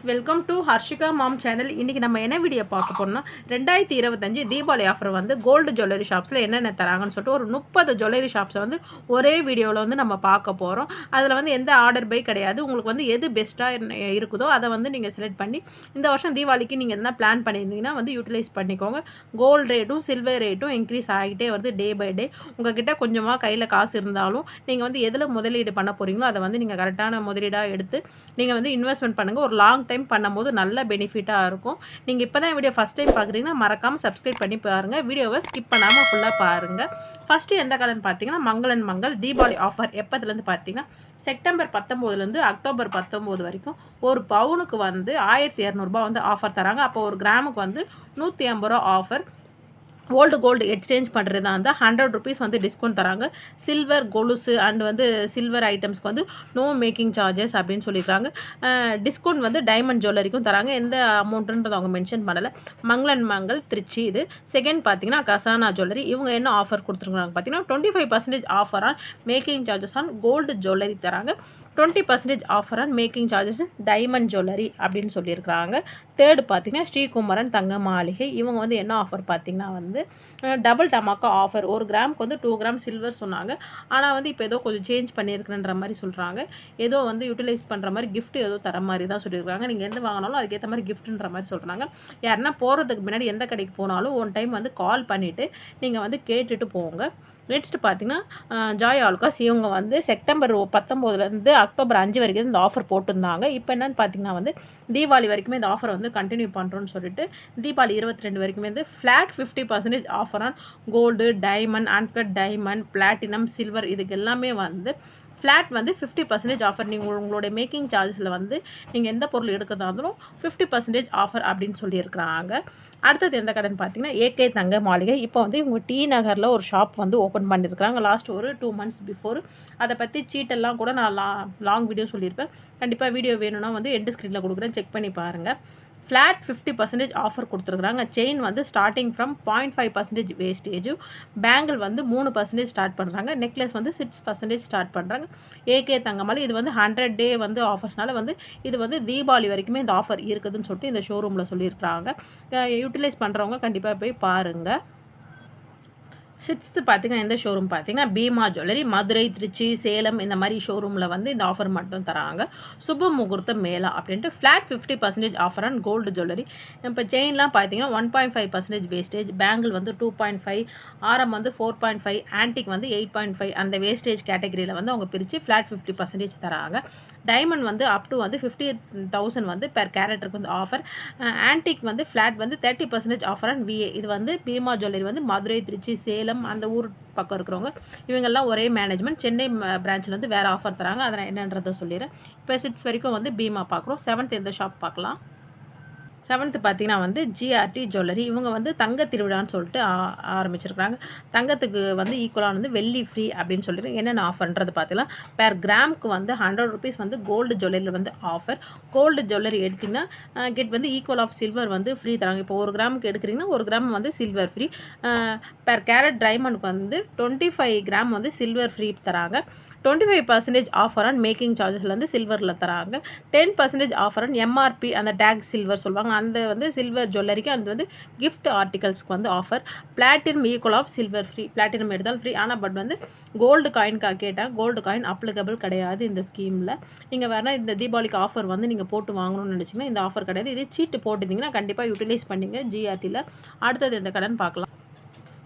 Welcome to Harshika mom channel. இன்றைக்கி நம்ம என்ன வீடியோ பார்க்க போனோம்னா 2025 தீபாவளி ஆஃபர் வந்து கோல்டு ஜுவல்லரி ஷாப்ஸில் என்னென்ன தராங்கன்னு சொல்லிட்டு ஒரு 30 ஜுவல்லரி ஷாப்ஸை வந்து ஒரே வீடியோவில் வந்து நம்ம பார்க்க போகிறோம். அதில் வந்து எந்த ஆர்டர் பை கிடையாது. உங்களுக்கு வந்து எது பெஸ்ட்டாக இருக்குதோ அதை வந்து நீங்கள் செலக்ட் பண்ணி இந்த வருஷம் தீபாவளிக்கு நீங்கள் எதனா பிளான் பண்ணியிருந்தீங்கன்னா வந்து யூட்டிலைஸ் பண்ணிக்கோங்க. கோல்டு ரேட்டும் சில்வர் ரேட்டும் இன்க்ரீஸ் ஆகிட்டே வருது டே பை டே. உங்கள்கிட்ட கொஞ்சமாக கையில் காசு இருந்தாலும் நீங்கள் வந்து எதில் முதலீடு பண்ண போகிறீங்களோ அதை வந்து நீங்கள் கரெக்டான முதலீடாக எடுத்து நீங்கள் வந்து இன்வெஸ்ட்மெண்ட் பண்ணுங்கள். ஒரு லாங் டைம் பண்ணும்போது நல்ல பெனிஃபிட்டாக இருக்கும். நீங்கள் இப்போ தான் வீடியோ ஃபஸ்ட் டைம் பார்க்குறீங்கன்னா மறக்காமல் சப்ஸ்கிரைப் பண்ணி பாருங்கள். வீடியோவை ஸ்கிப் பண்ணாமல் ஃபுல்லாக பாருங்கள். ஃபஸ்ட்டு எந்த கடைன்னு பார்த்தீங்கன்னா மங்களன் மங்கள் தீபாவளி ஆஃபர் எப்போதுலேருந்து பார்த்தீங்கன்னா செப்டம்பர் 19 அக்டோபர் 19 வரைக்கும் ஒரு பவுனுக்கு வந்து 1200 வந்து ஆஃபர் தராங்க. அப்போ ஒரு கிராமுக்கு வந்து 150 ஆஃபர். கோல்டு எக்ஸ்சேஞ்ச் பண்ணுறது தான் இருந்தால் 100 ருபீஸ் வந்து டிஸ்கவுண்ட் தராங்க. சில்வர் கொலுசு அண்ட் வந்து சில்வர் ஐட்டம்ஸ்க்கு வந்து நோ மேக்கிங் சார்ஜஸ் அப்படின்னு சொல்லியிருக்காங்க. டிஸ்கவுண்ட் வந்து டைமண்ட் ஜுவல்லரிக்கும் தராங்க. எந்த அமௌண்ட்டுன்றது அவங்க மென்ஷன் பண்ணலை. மங்களன் மங்கள் திருச்சி. இது செகண்ட் பார்த்தீங்கன்னா கசானா ஜுவல்லரி. இவங்க என்ன ஆஃபர் கொடுத்துருக்காங்க பார்த்தீங்கன்னா 25% offer on making charges on gold jewellery தராங்க. 20% offer on making charges diamond jewellery அப்படின்னு சொல்லியிருக்கிறாங்க. தேர்டு பார்த்தீங்கன்னா ஸ்ரீகுமரன் தங்க மாளிகை. இவங்க வந்து என்ன ஆஃபர் பார்த்தீங்கன்னா வந்து டபுள் டமாக்கா ஆஃபர். ஒரு கிராமுக்கு வந்து 2 கிராம் சில்வர் சொன்னாங்க. ஆனால் வந்து இப்போ ஏதோ கொஞ்சம் சேஞ்ச் பண்ணியிருக்குன்ற மாதிரி சொல்கிறாங்க. ஏதோ வந்து யூட்டிலைஸ் பண்ணுற மாதிரி கிஃப்ட் ஏதோ தர மாதிரி தான் சொல்லியிருக்காங்க. நீங்கள் எந்த வாங்கினாலும் அதுக்கேற்ற மாதிரி கிஃப்ட்டுன்ற மாதிரி சொல்கிறாங்க. யாருன்னா போகிறதுக்கு முன்னாடி எந்த கடைக்கு போனாலும் ஒன் டைம் வந்து கால் பண்ணிவிட்டு நீங்கள் வந்து கேட்டுட்டு போங்க. நெக்ஸ்ட் பார்த்தீங்கன்னா ஜாய் ஆலுகாஸ். இவங்க வந்து செப்டம்பர் 19 அக்டோபர் 5 வரைக்கும் இந்த ஆஃபர் போட்டிருந்தாங்க. இப்போ என்னென்னு பார்த்தீங்கன்னா வந்து தீபாவளி வரைக்குமே இந்த ஆஃபரை வந்து கண்டினியூ பண்ணுறோன்னு சொல்லிட்டு தீபாவளி 22 வரைக்குமே வந்து flat 50% offer on gold, diamond, uncut diamond, platinum, silver இதுக்கு எல்லாமே வந்து ஃப்ளாட் வந்து 50% ஆஃபர். நீங்கள் உங்களுடைய மேக்கிங் சார்ஜஸில் வந்து நீங்கள் எந்த பொருள் எடுக்கிறதா இருந்தாலும் 50% ஆஃபர் அப்படின்னு சொல்லியிருக்கிறாங்க. அடுத்தது எந்த கடைன்னு பார்த்தீங்கன்னா ஏகே தங்க மாளிகை. இப்போ வந்து இவங்க டி நகரில் ஒரு ஷாப் வந்து ஓப்பன் பண்ணியிருக்கிறாங்க. லாஸ்ட் ஒரு 2 months பிஃபோர். அதை பற்றி சீட்டெல்லாம் கூட நான் லாங் வீடியோ சொல்லியிருப்பேன். கண்டிப்பாக வீடியோ வேணும்னா வந்து எண்டு ஸ்க்ரீனில் கொடுக்குறேன், செக் பண்ணி பாருங்கள். ஃப்ளாட் 50% ஆஃபர் கொடுத்துருக்குறாங்க. செயின் வந்து ஸ்டார்டிங் ஃப்ரம் 0.5% வேஸ்டேஜ். பேங்கிள் வந்து 3% ஸ்டார்ட் பண்ணுறாங்க. நெக்லஸ் வந்து 6% ஸ்டார்ட் பண்ணுறாங்க. ஏகே தங்கமலை. இது வந்து 100 டே வந்து ஆஃபர்ஸ்னால வந்து இது வந்து தீபாவளி வரைக்குமே இந்த ஆஃபர் இருக்குதுன்னு சொல்லிட்டு இந்த ஷோரூமில் சொல்லியிருக்கிறாங்க. யூட்டிலைஸ் பண்ணுறவங்க கண்டிப்பாக போய் பாருங்கள். 6th பார்த்தீங்கன்னா எந்த ஷோரூம் பார்த்தீங்கன்னா பீமா ஜுவல்லரி. மதுரை, திருச்சி, சேலம் இந்த மாதிரி ஷோரூமில் வந்து இந்த ஆஃபர் மட்டும் தராங்க. சுப முகூர்த்த மேளா அப்படின்ட்டு flat 50% offer on gold jewellery. இப்போ செயின்லாம் பார்த்தீங்கன்னா 1.5% வேஸ்டேஜ். பேங்கிள் வந்து 2.5, ஆரம் வந்து 4.5, ஆன்டிக் வந்து 8.5 அந்த வேஸ்டேஜ் கேட்டகரியில் வந்து அவங்க பிரித்து ஃப்ளாட் 50% தராங்க. டைமண்ட் வந்து அப் டு வந்து 50,000 வந்து பெர் கேரக்டருக்கு வந்து ஆஃபர். ஆன்டிக் வந்து ஃப்ளாட் வந்து 30% ஆஃபர் ஆன் விஏ. இது வந்து பீமா ஜுவல்லரி வந்து மதுரை, திருச்சி, சேலம் அந்த ஊர் பக்கம் இருக்கிறவங்க இவங்கெல்லாம் ஒரே மேனேஜ்மெண்ட். சென்னை பிரான்ச்சில் வந்து வேறு ஆஃபர் தராங்க. அதை நான் என்னன்றதை சொல்லிடுறேன். இப்போ 6 வரைக்கும் வந்து பீமா பார்க்குறோம். 7th எந்த ஷாப் பார்க்கலாம். 7th பார்த்தீங்கன்னா வந்து ஜிஆர்டி ஜுவல்லரி. இவங்க வந்து தங்க திருவிழான்னு சொல்லிட்டு ஆரம்பிச்சிருக்காங்க. தங்கத்துக்கு வந்து ஈக்குவலாக வந்து வெள்ளி ஃப்ரீ அப்படின்னு சொல்லிட்டு என்னென்ன ஆஃபர்ன்றது பார்த்தீங்கன்னா பெர் கிராமுக்கு வந்து 100 ருபீஸ் வந்து கோல்டு ஜுவல்லரியில் வந்து ஆஃபர். கோல்டு ஜுவல்லரி எடுத்திங்கன்னா கெட் வந்து ஈக்குவல் ஆஃப் சில்வர் வந்து ஃப்ரீ தராங்க. இப்போ 1 கிராமுக்கு எடுக்கிறீங்கன்னா 1 கிராம் வந்து சில்வர் ஃப்ரீ. பெர் கேரட் டைமண்டுக்கு வந்து 25 கிராம் வந்து சில்வர் ஃப்ரீ தராங்க. 25% ஆஃபர் ஆன் மேக்கிங் சார்ஜஸில் வந்து சில்வரில் தராங்க. 10% ஆஃபர் ஆன் எம்ஆர்பி அந்த டேக் சில்வர் சொல்லுவாங்க அந்த வந்து சில்வர் ஜுவல்லரிக்கு அந்த வந்து கிஃப்ட் ஆர்டிகல்ஸ்க்கு வந்து offer. Platinum equal of silver free. Platinum எடுத்தால் ஃப்ரீ. ஆனால் பட் வந்து கோல்டு காயின்காக கேட்டால் கோல்டு காயின் அப்ளிகபிள் கிடையாது இந்த ஸ்கீமில். நீங்கள் வேணால் இந்த தீபாவளிக்கு ஆஃபர் வந்து நீங்கள் போட்டு வாங்கணும்னு நினச்சிங்கன்னா இந்த ஆஃபர் கிடையாது. இதே சீட்டு போட்டுட்டிங்கன்னா கண்டிப்பாக யூட்டிலைஸ் பண்ணிங்க ஜிஆர்டியில். அடுத்தது எந்த கடைன்னு பார்க்கலாம்.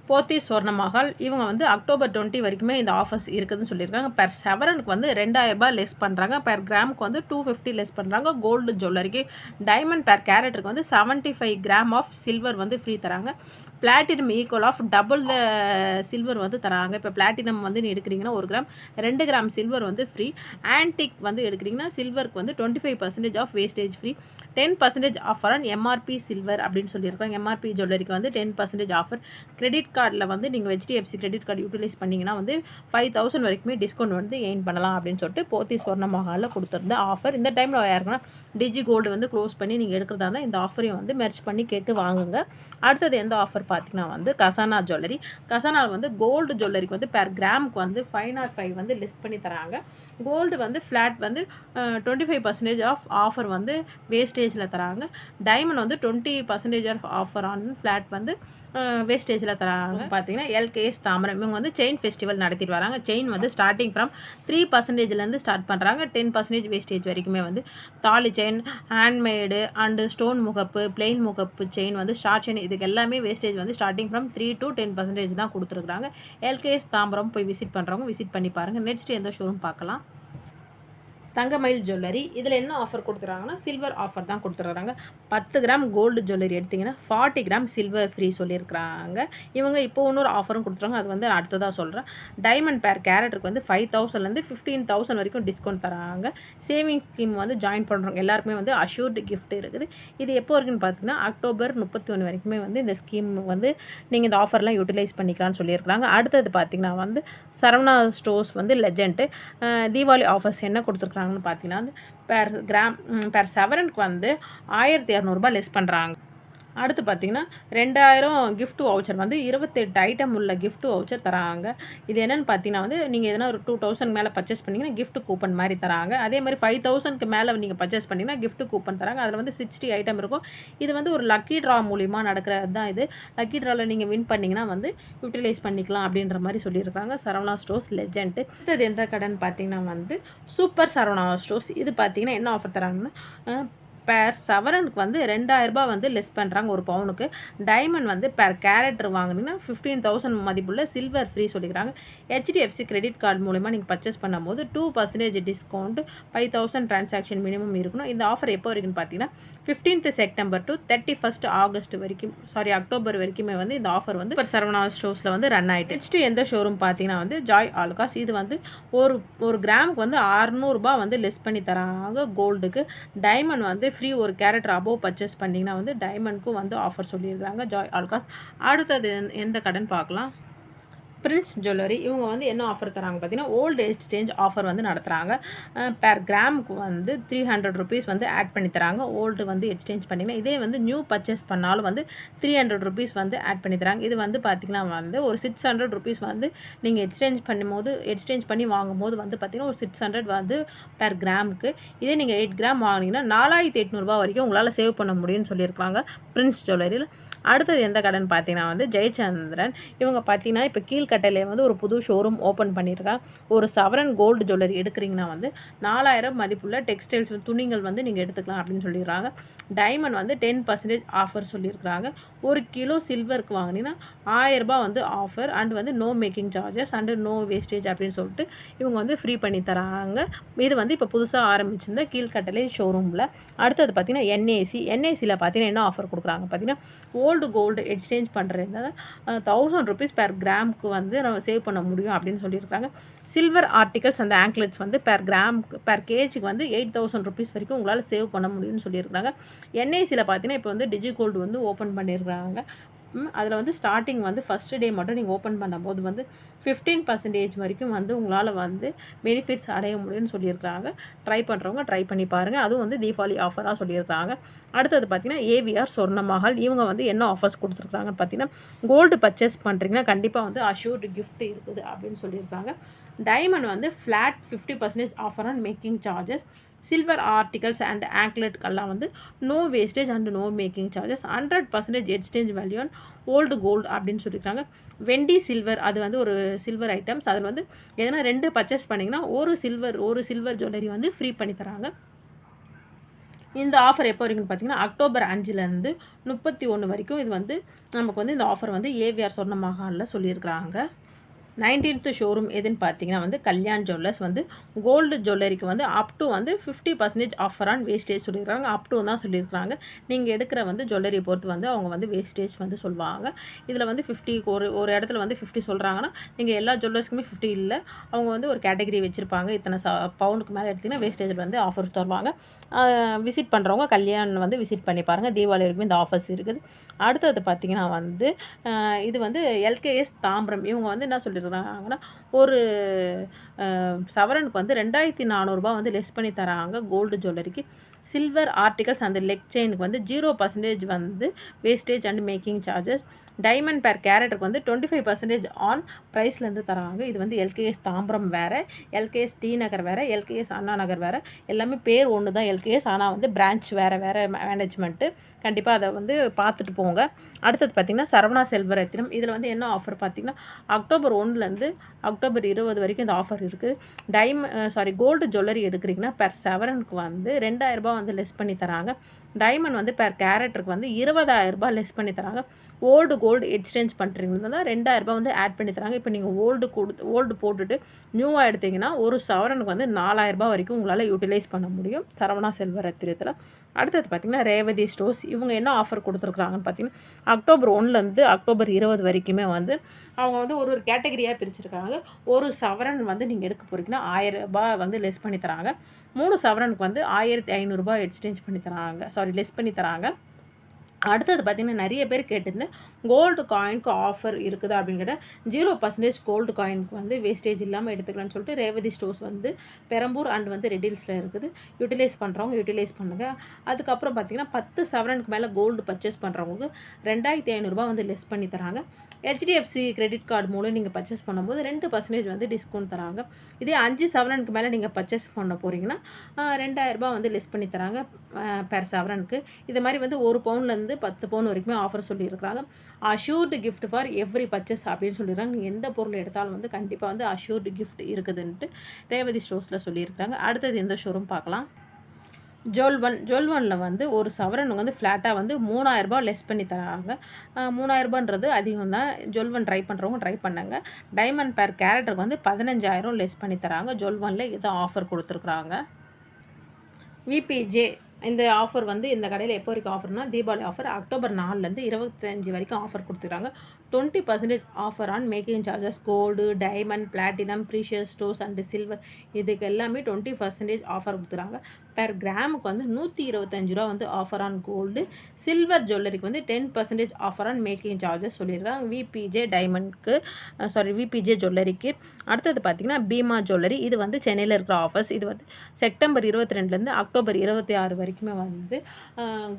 போத்தி ஸ்வர்ணமஹால். இவங்க வந்து அக்டோபர் 20 வரைக்குமே இந்த ஆஃபர்ஸ் இருக்குதுன்னு சொல்லியிருக்காங்க. பெர் செவரனுக்கு வந்து 2000 ரூபாய் லெஸ் பண்ணுறாங்க. பெர் கிராமுக்கு வந்து 250 லெஸ் பண்ணுறாங்க. கோல்டு ஜுவல்லரிக்கு டைமண்ட் பெர் கேரட்டுக்கு வந்து 75 கிராம் ஆஃப் சில்வர் வந்து ஃப்ரீ தராங்க. Platinum equal of double the silver வந்து தராங்க. இப்போ பிளாட்டினம் வந்து நீ எடுக்கிறீங்கன்னா 1 கிராம் 2 கிராம் சில்வர் வந்து ஃப்ரீ. ஆன்டிக் வந்து எடுக்கிறீங்கன்னா சில்வருக்கு வந்து 25% off wastage free. 10% offer on MRP silver அப்படின்னு சொல்லியிருக்காங்க. எம்ஆர்பி ஜுவல்லரிக்கு வந்து 10% ஆஃபர். கிரெடிட் கார்டில் வந்து நீங்கள் HDFC கிரெடிட் கார்டு யூட்டிலைஸ் பண்ணிங்கன்னா வந்து 5000 வரைக்குமே டிஸ்கவுண்ட் வந்து எயின் பண்ணலாம் அப்படின்னு சொல்லிட்டு போத்தி ஸ்வர்ணமஹாலில் கொடுத்துருந்த ஆஃபர். இந்த டைமில் யாருக்குன்னா டிஜி கோல்டு வந்து க்ளோஸ் பண்ணி நீங்கள் எடுக்கிறதா இருந்தால் இந்த ஆஃபரையும் வந்து மெர்ச் பண்ணி கேட்டு வாங்குங்க. அடுத்தது எந்த ஆஃபர் பார்த்திங்கன்னா வந்து கசானா ஜுவல்லரி. கசானாவில் வந்து கோல்டு ஜுவல்லரிக்கு வந்து பெர் கிராமுக்கு வந்து 505 வந்து லெஸ் பண்ணி தராங்க. கோல்டு வந்து ஃப்ளாட் வந்து 25% ஆஃப் ஆஃபர் வந்து வேஸ்டேஜில் தராங்க. டைமண்ட் வந்து 20% ஆஃப் ஆஃபர் ஆன் ஃப்ளாட் வந்து வேஸ்டேஜில் தராங்க. பார்த்தீங்கன்னா எல்கேஎஸ் தாம்பரம் இவங்க வந்து செயின் ஃபெஸ்டிவல் நடத்திட்டு வராங்க. செயின் வந்து ஸ்டார்டிங் ஃப்ரம் 3%லேருந்து ஸ்டார்ட் பண்ணுறாங்க. 10% வேஸ்டேஜ் வரைக்குமே வந்து தாலி செயின், ஹேண்ட்மேடு அண்டு ஸ்டோன் முகப்பு, பிளெயின் முகப்பு செயின் வந்து ஷார்ட் செயின் இதுக்கு எல்லாமே வேஸ்டேஜ் வந்து ஸ்டார்டிங் ஃப்ரம் 3 to 10% தான் கொடுத்துருக்குறாங்க. எல்கேஎஸ் தாம்பரம் போய் விசிட் பண்ணுறவங்க விசிட் பண்ணி பாருங்கள். நெக்ஸ்ட் எந்த ஷோரூம் பார்க்கலாம். தங்கமயில் ஜுவல்லரி இதில் என்ன ஆஃபர் கொடுத்துறாங்கன்னா சில்வர் ஆஃபர் தான் கொடுத்துருக்குறாங்க. 10 கிராம் கோல்டு ஜுவல்லரி எடுத்திங்கன்னா 40 கிராம் சில்வர் ஃப்ரீ சொல்லியிருக்கிறாங்க. இவங்க இப்போ இன்னொரு ஆஃபரும் கொடுத்துருவாங்க. அது வந்து நான் அடுத்ததாக சொல்கிறேன். டைமண்ட் பேர் கேரட்டுக்கு வந்து 5000லேருந்து 15,000 வரைக்கும் டிஸ்கவுண்ட் தராங்க. சேவிங் ஸ்கீம் வந்து ஜாயின் பண்ணுறவங்க எல்லாருக்குமே வந்து அஷ்யூர்டு கிஃப்ட் இருக்குது. இது எப்போ வரைக்குன்னு பார்த்தீங்கன்னா அக்டோபர் 31 வரைக்குமே வந்து இந்த ஸ்கீம் வந்து நீங்கள் இந்த ஆஃபர்லாம் யூட்டிலைஸ் பண்ணிக்கலாம்னு சொல்லியிருக்கிறாங்க. அடுத்தது பார்த்திங்கன்னா வந்து சரவணா ஸ்டோர்ஸ் வந்து லெஜெண்ட் தீபாவளி ஆஃபர்ஸ் என்ன கொடுத்துருக்குறாங்கன்னு பார்த்தீங்கன்னா வந்து பெர் செவரனுக்கு வந்து 1200 லெஸ் பண்ணுறாங்க. அடுத்து பார்த்திங்கன்னா 2000 கிஃப்ட் வவுச்சர் வந்து 28 ஐட்டம் உள்ள கிஃப்ட் வவுச்சர் தராங்க. இது என்னென்னு பார்த்தீங்கன்னா வந்து நீங்கள் எதனா ஒரு 2000 மேலே பர்ச்சேஸ் பண்ணிங்கன்னா கிஃப்ட் கூப்பன் மாதிரி தராங்க. அதே மாதிரி 5000க்கு மேலே நீங்கள் பர்ச்சேஸ் பண்ணிங்கன்னா கிஃப்ட் கூப்பன் தராங்க. அதில் வந்து 60 ஐட்டம் இருக்கும். இது வந்து ஒரு லக்கி ட்ரா மூலிமா நடக்கிறது தான். இது லக்கி ட்ராவில் நீங்கள் வின் பண்ணிங்கன்னா வந்து யூட்டிலைஸ் பண்ணிக்கலாம் அப்படின்ற மாதிரி சொல்லியிருக்காங்க. Saravana stores legend. இது எந்த கடைன்னு பார்த்தீங்கன்னா வந்து சூப்பர் சரவணா ஸ்டோர்ஸ். இது பார்த்தீங்கன்னா என்ன ஆஃபர் தராங்கன்னா பேர் சவரனுக்கு வந்து 2000 வந்து லெஸ் பண்ணுறாங்க ஒரு பவுனுக்கு. டைமண்ட் வந்து பேர் கேரக்டர் வாங்கினீங்கன்னா 15,000 மதிப்புள்ள சில்வர் ஃப்ரீ சொல்லிக்கிறாங்க. HDFC கிரெடிட் கார்டு மூலிமா நீங்கள் பர்ச்சேஸ் பண்ணும்போது 2% டிஸ்கவுண்ட் 5000 டிரான்சாக்ஷன் மினிமம் இருக்கணும். இந்த ஆஃபர் எப்போ வரைக்குன்னு பார்த்தீங்கன்னா 15th September to 31st August வரைக்கும் அக்டோபர் வரைக்குமே வந்து இந்த ஆஃபர் வந்து சூப்பர் சரவணா ஸ்டோர்ஸில் வந்து ரன் ஆகிட்டு. நெக்ஸ்ட்டு எந்த ஷோரூம் பார்த்தீங்கன்னா வந்து ஜாய் ஆலுகாஸ். இது வந்து ஒரு கிராமுக்கு வந்து 600 வந்து லெஸ் பண்ணி தராங்க கோல்டுக்கு. டைமண்ட் வந்து ஃப்ரீ ஒரு கேரட் அபோவ் பர்ச்சேஸ் பண்ணிங்கன்னா வந்து டைமண்ட்க்கும் வந்து ஆஃபர் சொல்லியிருக்காங்க ஜாய் ஆலுகாஸ். அடுத்தது எந்த கடன் பார்க்கலாம். பிரின்ஸ் ஜுவல்லரி இவங்க வந்து என்ன ஆஃபர் தராங்க பார்த்தீங்கன்னா ஓல்டு எக்ஸ்சேஞ்ச் ஆஃபர் வந்து நடத்துகிறாங்க. பெர் கிராமுக்கு வந்து 300 rupees வந்து ஆட் பண்ணி தராங்க. ஓல்டு வந்து எக்ஸ்சேஞ்ச் பண்ணிங்கன்னா இதே வந்து நியூ பர்ச்சேஸ் பண்ணாலும் வந்து 300 rupees வந்து ஆட் பண்ணி தராங்க. இது வந்து பார்த்திங்கன்னா வந்து ஒரு 600 rupees வந்து நீங்கள் எக்ஸ்சேஞ்ச் பண்ணி வாங்கும்போது வந்து பார்த்திங்கன்னா ஒரு 600 வந்து பெர் கிராமுக்கு. இதே நீங்கள் 8 கிராம் வாங்கினீங்கன்னா 4800 வரைக்கும் உங்களால் சேவ் பண்ண முடியும்னு சொல்லியிருக்காங்க பிரின்ஸ் ஜுவல்லரியில். அடுத்தது எந்த கடைன்னு பார்த்தீங்கன்னா வந்து ஜெயச்சந்திரன். இவங்க பார்த்தீங்கன்னா இப்போ கீழ்கட்டையிலே வந்து ஒரு புது ஷோரூம் ஓப்பன் பண்ணியிருக்காங்க. ஒரு சவரன் கோல்டு ஜுவல்லரி எடுக்கிறீங்கன்னா வந்து 4000 மதிப்புள்ள டெக்ஸ்டைல்ஸ் துணிகள் வந்து நீங்கள் எடுத்துக்கலாம் அப்படின்னு சொல்லியிருக்காங்க. டைமண்ட் வந்து 10% ஆஃபர் சொல்லியிருக்கிறாங்க. 1 கிலோ சில்வருக்கு வாங்கினீங்கன்னா 1000 வந்து ஆஃபர் அண்ட் வந்து no making charges and no wastage அப்படின்னு சொல்லிட்டு இவங்க வந்து ஃப்ரீ பண்ணி தராங்க. இது வந்து இப்போ புதுசாக ஆரம்பிச்சிருந்த கீழ்கட்டளை ஷோரூமில். அடுத்தது பார்த்திங்கன்னா என்ஏசியில் பார்த்தீங்கன்னா என்ன ஆஃபர் கொடுக்குறாங்க பார்த்தீங்கன்னா கோல்டு எக்ஸ்சேஞ்ச் பண்ணுறதுனால 1000 rupees பெர் கிராமுக்கு வந்து நம்ம சேவ் பண்ண முடியும் அப்படின்னு சொல்லியிருக்காங்க. சில்வர் ஆர்டிகல்ஸ் அந்த ஆங்க்லெட்ஸ் வந்து பெர் கேஜிக்கு வந்து 8000 rupees வரைக்கும் உங்களால் சேவ் பண்ண முடியும்னு சொல்லியிருக்காங்க. என்ஐசியில் பார்த்தீங்கன்னா இப்போ வந்து டிஜி கோல்டு வந்து ஓப்பன் பண்ணியிருக்காங்க. அதில் வந்து ஸ்டார்டிங் வந்து ஃபஸ்ட்டு டே மட்டும் நீங்கள் ஓப்பன் பண்ணும்போது வந்து 15% வரைக்கும் வந்து உங்களால் வந்து பெனிஃபிட்ஸ் அடைய முடியும்னு சொல்லியிருக்காங்க. ட்ரை பண்ணுறவங்க ட்ரை பண்ணி பாருங்கள். அதுவும் வந்து தீபாவளி ஆஃபராக சொல்லியிருக்காங்க. அடுத்தது பார்த்திங்கன்னா ஏவிஆர் சொர்ணமஹால். இவங்க வந்து என்ன ஆஃபர்ஸ் கொடுத்துருக்காங்கன்னு பார்த்தீங்கன்னா கோல்டு பர்ச்சேஸ் பண்ணுறீங்கன்னா கண்டிப்பாக வந்து அஷ்யூர்டு கிஃப்ட் இருக்குது அப்படின்னு சொல்லியிருக்காங்க. டைமண்ட் வந்து flat 50% offer on making charges. Silver articles and ஆங்க்லெட்கெல்லாம் வந்து no wastage and no making charges. 100% exchange value on old gold அப்படின்னு சொல்லியிருக்காங்க. வெண்டி சில்வர் அது வந்து ஒரு சில்வர் ஐட்டம்ஸ். அதில் வந்து எதனா 2 பர்ச்சேஸ் பண்ணிங்கன்னா ஒரு சில்வர் ஜுவல்லரி வந்து ஃப்ரீ பண்ணி தராங்க. இந்த ஆஃபர் எப்போ வரைக்கும்னு பார்த்தீங்கன்னா அக்டோபர் 5லேருந்து 31 வரைக்கும் இது வந்து நமக்கு வந்து இந்த ஆஃபர் வந்து ஏவிஆர் சொர்ணமஹாலில் சொல்லியிருக்கிறாங்க. 19th ஷோரூம் எதுன்னு பார்த்தீங்கன்னா வந்து கல்யாண் ஜுவல்லர்ஸ் வந்து கோல்டு ஜுவல்லரிக்கு வந்து அப் டு வந்து 50% ஆஃபர் ஆன் வேஸ்டேஜ் சொல்லியிருக்காங்க. அப் டு தான் சொல்லியிருக்காங்க. நீங்கள் எடுக்கிற வந்து ஜுவல்லரி பொறுத்து வந்து அவங்க வந்து வேஸ்டேஜ் வந்து சொல்லுவாங்க. இதில் வந்து 50 ஒரு இடத்துல வந்து 50 சொல்கிறாங்கன்னா நீங்கள் எல்லா ஜுவல்லர்ஸ்க்குமே 50 இல்லை. அவங்க வந்து ஒரு கேட்டகரி வச்சுருப்பாங்க. இத்தனை பவுனுக்கு மேலே எடுத்திங்கன்னா வேஸ்டேஜில் வந்து ஆஃபர் தருவாங்க. விசிட் பண்ணுறவங்க கல்யாண் வந்து விசிட் பண்ணி பாருங்கள். தீபாவளி வரைக்கும் இந்த ஆஃபர்ஸ் இருக்குது. அடுத்தது பார்த்திங்கன்னா வந்து இது வந்து எல்கேஎஸ் தாம்பரம். இவங்க வந்து என்ன சொல்லியிருக்காங்கன்னா ஒரு சவரனுக்கு வந்து 2400 வந்து லெஸ் பண்ணி தராங்க கோல்டு ஜுவல்லரிக்கு. சில்வர் ஆர்டிகல்ஸ் அந்த லெக் செயினுக்கு வந்து 0% வந்து wastage and making charges. Diamond பேர் கேரட்டுக்கு வந்து 25% ஆன் ப்ரைஸ்லேருந்து தராங்க. இது வந்து எல்கேஎஸ் தாம்பரம் வேறு, எல்கேஎஸ் டி நகர் வேறு, எல்கேஎஸ் அண்ணா நகர் வேறு. எல்லாமே பேர் ஒன்று தான் எல்கேஎஸ், ஆனால் வந்து பிரான்ச் வேறு வேறு மேனேஜ்மெண்ட்டு. கண்டிப்பாக அதை வந்து பார்த்துட்டு போங்க. அடுத்தது பார்த்திங்கன்னா சரவணா செல்வரத்தினம். இதில் வந்து என்ன ஆஃபர் பார்த்திங்கன்னா அக்டோபர் 1லேருந்து அக்டோபர் 20 வரைக்கும் இந்த ஆஃபர் இருக்குது. கோல்டு ஜுவல்லரி எடுக்கிறீங்கன்னா பெர் செவரனுக்கு வந்து 2000 ரூபாய் வந்து லெஸ் பண்ணி தராங்க. டைமண்ட் வந்து பெர் கேரட்டுக்கு வந்து 20,000 ரூபாய் லெஸ் பண்ணி தராங்க. ஓல்டு கோல்டு எக்ஸ்சேஞ்ச் பண்ணுறீங்கன்னா தான் 2000 ரூபாய் வந்து ஆட் பண்ணி தராங்க. இப்போ நீங்கள் ஓல்டு போட்டுட்டு நியூவாக எடுத்தீங்கன்னா ஒரு சவரனுக்கு வந்து 4000 ரூபாய் வரைக்கும் உங்களால் யூட்டிலைஸ் பண்ண முடியும் சரவணா செல்வரத்தினத்தில். அடுத்தது பார்த்திங்கன்னா ரேவதி ஸ்டோர்ஸ். இவங்க என்ன ஆஃபர் கொடுத்துருக்குறாங்கன்னு பார்த்தீங்கன்னா அக்டோபர் 1லேருந்து அக்டோபர் 20 வரைக்குமே வந்து அவங்க வந்து ஒரு கேட்டகரியாக பிரிச்சுருக்காங்க. ஒரு சவரன் வந்து நீங்கள் எடுக்க போகிறீங்கன்னா 1000 ரூபாய் வந்து லெஸ் பண்ணி தராங்க. 3 சவரனுக்கு வந்து 1500 ரூபாய் எக்ஸ்சேஞ்ச் பண்ணி தராங்க, லெஸ் பண்ணி தராங்க. அடுத்தது பார்த்திங்கன்னா நிறைய பேர் கேட்டிருந்தேன் கோல்டு காயினுக்கு ஆஃபர் இருக்குதா அப்படின்னு கேட்டால் 0% கோல்டு காயினுக்கு வந்து வேஸ்டேஜ் இல்லாமல் எடுத்துக்கலாம்னு சொல்லிட்டு ரேவதி ஸ்டோர்ஸ் வந்து பெரம்பூர் அண்ட் வந்து ரெட்டில்ஸில் இருக்குது. யூட்டிலைஸ் பண்ணுறவங்க யூட்டிலைஸ் பண்ணுங்கள். அதுக்கப்புறம் பார்த்திங்கன்னா 10 சவரனுக்கு மேலே கோல்டு பர்ச்சேஸ் பண்ணுறவங்களுக்கு 2500 ரூபாய் வந்து லெஸ் பண்ணி தராங்க. ஹெச்டிஎஃப்சி கிரெடிட் கார்டு மூலம் நீங்கள் பர்ச்சேஸ் பண்ணும்போது 2% வந்து டிஸ்கவுண்ட் தராங்க. இதே 5 சவரனுக்கு மேலே நீங்கள் பர்ச்சேஸ் பண்ண போகிறீங்கன்னா 2000 ரூபாய் வந்து லெஸ் பண்ணி தராங்க பெர் சவரனுக்கு. இது மாதிரி வந்து 1 பவுன்லேருந்து 10 பவுன் வரைக்குமே ஆஃபர் சொல்லியிருக்கிறாங்க. Assured gift for every purchase அப்படின்னு சொல்லிடுறாங்க. நீங்கள் எந்த பொருள் எடுத்தாலும் வந்து கண்டிப்பாக வந்து அஷ்யூர்டு கிஃப்ட் இருக்குதுன்ட்டு ரேவதி ஸ்டோர்ஸில் சொல்லியிருக்கிறாங்க. அடுத்தது எந்த ஷோரூம் பார்க்கலாம். ஜுவல் ஒனில் வந்து ஒரு சவரனுக்கு வந்து ஃப்ளாட்டாக வந்து 3000 ரூபாய் லெஸ் பண்ணி தராங்க. 3000 ரூபான்றது அதிகம் தான். ஜுவல் ஒன் ட்ரை பண்ணுறவங்க ட்ரை பண்ணாங்க. டைமண்ட் பேர் கேரட்டுக்கு வந்து 15,000 லெஸ் பண்ணி தராங்க. ஜுவல் ஒனில் இதான் ஆஃபர் கொடுத்துருக்குறாங்க. விபிஜே இந்த ஆஃபர் வந்து இந்த கடையில் எப்போ வரைக்கும் ஆஃபர்னா தீபாவளி ஆஃபர் அக்டோபர் 4லேருந்து 25 வரைக்கும் ஆஃபர் கொடுத்துருக்காங்க. 20% offer on making charges, gold, diamond, platinum, precious stones and silver இதுக்கு எல்லாமே 20% ஆஃபர் கொடுத்துறாங்க. பெர் கிராமுக்கு வந்து 125 ரூபா வந்து ஆஃபர் ஆன் கோல்டு. சில்வர் ஜுவல்லரிக்கு வந்து 10% ஆஃபர் ஆன் மேக்கிங் சார்ஜஸ் சொல்லியிருக்காங்க விபிஜே ஜுவல்லரிக்கு. அடுத்தது பார்த்திங்கன்னா பீமா ஜுவல்லரி. இது வந்து சென்னையில் இருக்கிற ஆஃபர்ஸ். இது வந்து செப்டம்பர் 22லேருந்து அக்டோபர் 26 வரைக்குமே வந்து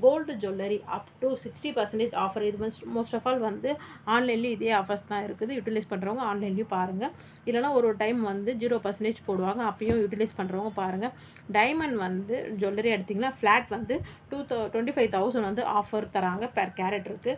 gold jewellery up to 60% offer. இது மோஸ்ட் ஆஃப் ஆல் வந்து ஆன்லைன்லேயும் இதே ஆஃபர்ஸ் தான் இருக்குது. யூட்டிலைஸ் பண்ணுறவங்க ஆன்லைன்லேயும் பாருங்கள். இல்லைனா ஒரு டைம் வந்து 0% போடுவாங்க, அப்பயும் யூட்டிலைஸ் பண்ணுறவங்க பாருங்கள். டைமண்ட் வந்து ஜுவல்லரி எடுத்திங்கன்னா ஃப்ளாட் வந்து 25,000 வந்து ஆஃபர் தராங்க பெர் கேரட்டுக்கு.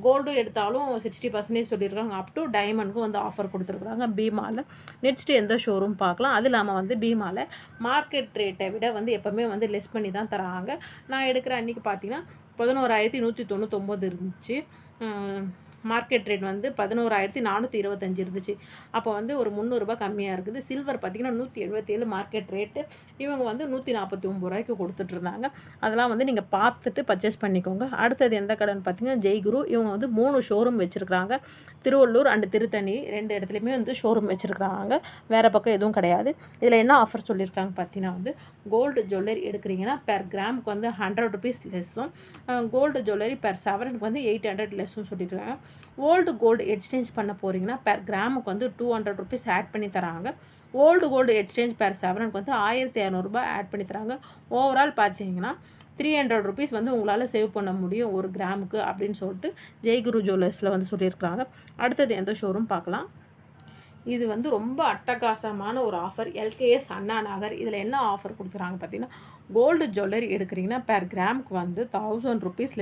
கோல்டு எடுத்தாலும் 60% சொல்லியிருக்காங்க. அப் டு டைமண்ட்க்கும் வந்து ஆஃபர் கொடுத்துருக்குறாங்க பீமாவில். நெக்ஸ்ட்டு எந்த ஷோரூம் பார்க்கலாம். அது இல்லாமல் வந்து பீமாவில் மார்க்கெட் ரேட்டை விட வந்து எப்போவுமே வந்து லெஸ் பண்ணி தான் தராங்க. நான் எடுக்கிற அன்றைக்கி பார்த்தீங்கன்னா 11,199 இருந்துச்சு. மார்க்கெட் ரேட் வந்து 11,425 இருந்துச்சு. அப்போ வந்து ஒரு 300 ரூபாய் கம்மியாக இருக்குது. சில்வர் பார்த்திங்கன்னா 177 மார்க்கெட் ரேட்டு. இவங்க வந்து 149 ரூபாய்க்கு கொடுத்துட்ருந்தாங்க. அதெல்லாம் வந்து நீங்கள் பார்த்துட்டு பர்ச்சேஸ் பண்ணிக்கோங்க. அடுத்தது எந்த கடைன்னு பார்த்தீங்கன்னா ஜெய்குரு. இவங்க வந்து 3 ஷோரூம் வச்சுருக்கிறாங்க. திருவள்ளூர் அண்டு திருத்தணி 2 இடத்துலையுமே வந்து ஷோரூம் வச்சுருக்கிறாங்க. வேறு பக்கம் எதுவும் கிடையாது. இதில் என்ன ஆஃபர் சொல்லியிருக்காங்க பார்த்தீங்கன்னா வந்து கோல்டு ஜுவல்லரி எடுக்கிறீங்கன்னா பெர் கிராமுக்கு வந்து 100 ருபீஸ் லெஸ்ஸும், கோல்டு ஜுவல்லரி பெர் சவரனுக்கு வந்து 800 லெஸ்ஸும் சொல்லியிருக்காங்க. ஓல்டு கோல்டு எக்ஸ்சேஞ்ச் பண்ண போகிறீங்கன்னா பெர் கிராமுக்கு வந்து 200 ருபீஸ் ஆட் பண்ணி தராங்க. ஓல்டு கோல்டு எக்ஸ்சேஞ்ச் பெர் சவரனுக்கு வந்து 1200 ரூபாய் ஆட் பண்ணி தராங்க. ஓவரால் பார்த்தீங்கன்னா 300 ருபீஸ் வந்து உங்களால் சேவ் பண்ண முடியும் ஒரு கிராமுக்கு அப்படின்னு சொல்லிட்டு ஜெய்குரு ஜுவல்லர்ஸில் வந்து சொல்லியிருக்கிறாங்க. அடுத்தது எந்த ஷோரூம் பார்க்கலாம். இது வந்து ரொம்ப அட்டகாசமான ஒரு ஆஃபர். எல்கேஎஸ் அண்ணா நகர். இதில் என்ன ஆஃபர் கொடுக்குறாங்க பார்த்தீங்கன்னா கோல்டு ஜுவல்லரி எடுக்கிறீங்கன்னா பெர் கிராமுக்கு வந்து 1000 ருபீஸ்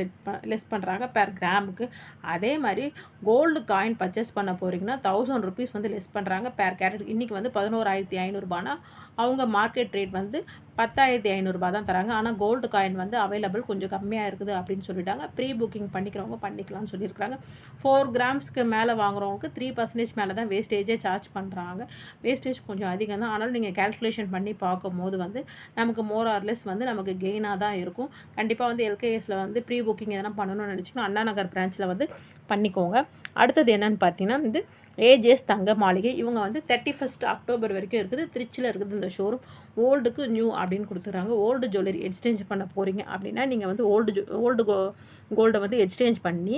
லெஸ் பண்ணுறாங்க பெர் கிராமுக்கு. அதே மாதிரி கோல்டு காயின் பர்ச்சேஸ் பண்ண போகிறீங்கன்னா 1000 ருபீஸ் வந்து லெஸ் பண்ணுறாங்க பெர் கேரட். இன்றைக்கி வந்து 11,500 ரூபானா அவங்க மார்க்கெட் ரேட் வந்து 10,500 ரூபா தான் தராங்க. ஆனால் கோல்டு காயின் வந்து அவைலபிள் கொஞ்சம் கம்மியாக இருக்குது அப்படின்னு சொல்லிட்டாங்க. ப்ரீ புக்கிங் பண்ணிக்கிறவங்க பண்ணிக்கலாம்னு சொல்லியிருக்காங்க. 4 கிராம்ஸ்க்கு மேலே வாங்குறவங்களுக்கு 3% மேலே தான் வேஸ்டேஜே சார்ஜ் பண்ணுறாங்க. வேஸ்டேஜ் கொஞ்சம் அதிகம் தான். ஆனாலும் நீங்கள் கேல்குலேஷன் பண்ணி பார்க்கும்போது வந்து நமக்கு மோர் ஆர் லெஸ் வந்து நமக்கு கெயினாக தான் இருக்கும். கண்டிப்பாக வந்து எல்கேஎஸில் வந்து ப்ரீ புக்கிங் எதனா பண்ணணும்னு நினச்சிங்கன்னா அண்ணா நகர் பிரான்ச்சில் வந்து பண்ணிக்கோங்க. அடுத்தது என்னென்னு பார்த்தீங்கன்னா வந்து ஏஜிஎஸ் தங்க மாளிகை. இவங்க வந்து 31 அக்டோபர் வரைக்கும் இருக்குது. திருச்சியில் இருக்குது இந்த ஷோரூம். ஓல்டுக்கு நியூ அப்படின்னு கொடுத்துறாங்க. ஓல்டு ஜுவல்லரி எக்ஸ்சேஞ்ச் பண்ண போகிறீங்க அப்படின்னா நீங்கள் வந்து ஓல்டு கோல்டை வந்து எக்ஸ்சேஞ்ச் பண்ணி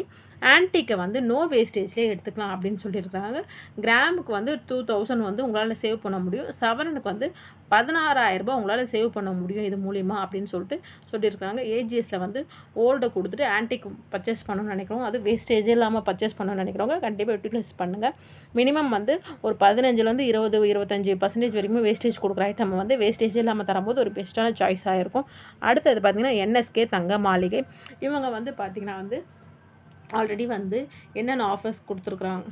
ஆன்டிக்கை வந்து நோ வேஸ்டேஜ்லேயே எடுத்துக்கலாம் அப்படின்னு சொல்லியிருக்காங்க. கிராமுக்கு வந்து 2000 வந்து உங்களால் சேவ் பண்ண முடியும். சவரனுக்கு வந்து 16,000 உங்களால் சேவ் பண்ண முடியும் இது மூலிமா அப்படின்னு சொல்லியிருக்காங்க. ஏஜிஎஸில் வந்து ஓல்டை கொடுத்துட்டு ஆன்டிக் பர்ச்சேஸ் பண்ணணும்னு நினைக்கிறவங்க, அது வேஸ்டேஜே இல்லாமல் பர்ச்சேஸ் பண்ணணும்னு நினைக்கிறவங்க கண்டிப்பாக யூட்டிலைஸ் பண்ணுங்கள். மினிமம் வந்து ஒரு 15 25% வரைக்கும் வேஸ்டேஜ் கொடுக்குற ஐட்டம் வந்து வேஸ்டேஜே இல்லாமல் தரும்போது ஒரு பெஸ்ட்டான சாய்ஸாக இருக்கும். அடுத்தது பார்த்திங்கன்னா என்எஸ்கே தங்க மாளிகை. இவங்க வந்து பார்த்திங்கன்னா வந்து ஆல்ரெடி வந்து என்னென்ன ஆஃபர்ஸ் கொடுத்துருக்குறாங்க.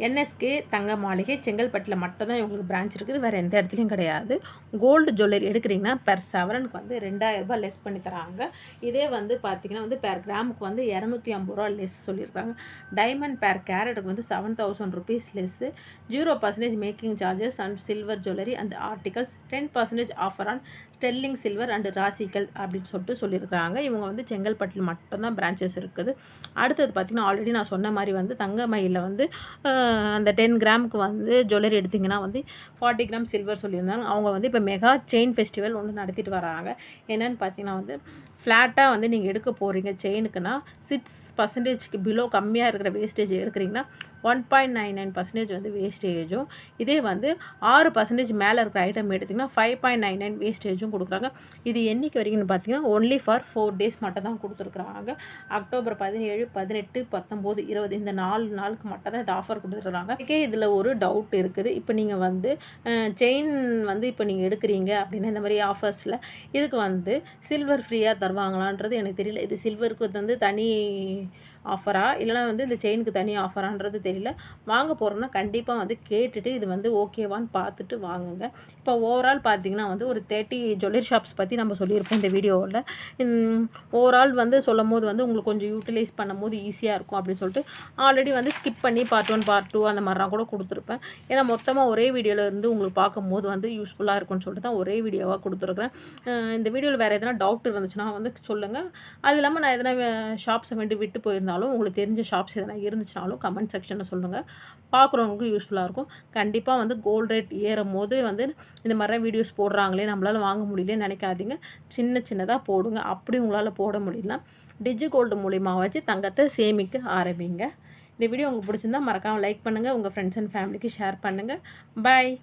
என்எஸ்கே தங்க மாளிகை செங்கல்பட்டில் மட்டும் தான் இவங்களுக்கு பிரான்ச் இருக்குது, வேறு எந்த இடத்துலையும் கிடையாது. கோல்டு ஜுவல்லரி எடுக்கிறீங்கன்னா பெர் சவரனுக்கு வந்து 2000 லெஸ் பண்ணி தராங்க. இதே வந்து பார்த்திங்கன்னா வந்து பெர் கிராமுக்கு வந்து 250 லெஸ் சொல்லியிருக்காங்க. டைமண்ட் பெர் கேரட்டுக்கு வந்து 7000 rupees less. 0% making charges and silver jewellery and articles. 10% offer on sterling silver and ராசிக்கல் அப்படின்னு சொல்லியிருக்காங்க. இவங்க வந்து செங்கல்பட்டில் மட்டும்தான் பிரான்ச்சஸ் இருக்குது. அடுத்தது பார்த்திங்கன்னா ஆல்ரெடி நான் சொன்ன மாதிரி வந்து தங்கமயிலில் வந்து அந்த 10 கிராமுக்கு வந்து ஜுவல்லரி எடுத்திங்கன்னா வந்து 40 கிராம் சில்வர் சொல்லியிருந்தாங்க. அவங்க வந்து இப்போ மெகா செயின் ஃபெஸ்டிவல் ஒன்று நடத்திட்டு வராங்க. என்னென்னு பார்த்தீங்கன்னா வந்து ஃப்ளாட்டாக வந்து நீங்கள் எடுக்க போகிறீங்க செயினுக்குன்னா 6% பிலோ கம்மியாக இருக்கிற வேஸ்டேஜ் எடுக்கிறீங்கன்னா 1.99% வந்து வேஸ்டேஜும், இதே வந்து 6% மேலே இருக்கிற ஐட்டம் எடுத்திங்கன்னா 5.99 வேஸ்டேஜும் கொடுக்குறாங்க. இது என்றைக்கு வரைக்கும்னு பார்த்தீங்கன்னா ஒன்லி ஃபார் 4 டேஸ் மட்டும் தான் கொடுத்துருக்குறாங்க. அக்டோபர் 17, 18, 19, 20 இந்த 4 நாளுக்கு மட்டும் தான் இந்த ஆஃபர் கொடுத்துருக்குறாங்க. இதுக்கே இதில் ஒரு டவுட் இருக்குது. இப்போ நீங்கள் வந்து செயின் வந்து இப்போ நீங்கள் எடுக்கிறீங்க அப்படின்னா இந்த மாதிரி ஆஃபர்ஸில் இதுக்கு வந்து சில்வர் ஃப்ரீயாக தருவாங்களான்றது எனக்கு தெரியல. இது சில்வருக்கு வந்து தனி ஆஃபரா இல்லைனா வந்து இந்த செயினுக்கு தனி ஆஃபரான்றது தெரியல. வாங்க போகிறோம்னா கண்டிப்பாக வந்து கேட்டுட்டு இது வந்து ஓகேவான்னு பார்த்துட்டு வாங்குங்க. இப்போ ஓவரால் பார்த்திங்கன்னா வந்து ஒரு 30 ஜுவல்லரி ஷாப்ஸ் பற்றி நம்ம சொல்லியிருப்போம் இந்த வீடியோவில். ஓவரால் வந்து சொல்லும் போது வந்து உங்களுக்கு கொஞ்சம் யூட்டிலைஸ் பண்ணும் போது ஈஸியாக இருக்கும் அப்படின்னு சொல்லிட்டு ஆல்ரெடி வந்து ஸ்கிப் பண்ணி பார்ட் 1 பார்ட் 2 அந்த மாதிரிலாம் கூட கொடுத்துருப்பேன். ஏன்னா மொத்தமாக ஒரே வீடியோவில் இருந்து உங்களுக்கு பார்க்கும்போது வந்து யூஸ்ஃபுல்லாக இருக்கும்னு சொல்லிட்டு தான் ஒரே வீடியோவாக கொடுத்துருக்குறேன். இந்த வீடியோவில் வேறு எதனா டவுட் இருந்துச்சுன்னா வந்து சொல்லுங்கள். அது இல்லாமல் நான் எதனா ஷாப்ஸை விட்டு போயிருந்தாலும் உங்களுக்கு தெரிஞ்ச ஷாப்ஸ் எதனா இருந்துச்சுனாலும் கமெண்ட் செக்ஷனில் சொல்லுங்கள். பார்க்குறவங்களுக்கு யூஸ்ஃபுல்லாக இருக்கும். கண்டிப்பாக வந்து கோல்டு ரேட் ஏறும் போது வந்து இந்த மாதிரி வீடியோஸ் போடுறாங்களே நம்மளால் வாங்க முடியலன்னு நினைக்காதீங்க. சின்னதாக போடுங்க. அப்படி உங்களால் போட முடியல டிஜி கோல்டு மூலிமா வச்சு தங்கத்தை சேமிக்க ஆரம்பிங்க. இந்த வீடியோ உங்களுக்கு பிடிச்சிருந்தா மறக்காமல் லைக் பண்ணுங்கள். உங்கள் ஃப்ரெண்ட்ஸ் அண்ட் ஃபேமிலிக்கு ஷேர் பண்ணுங்கள். பாய்.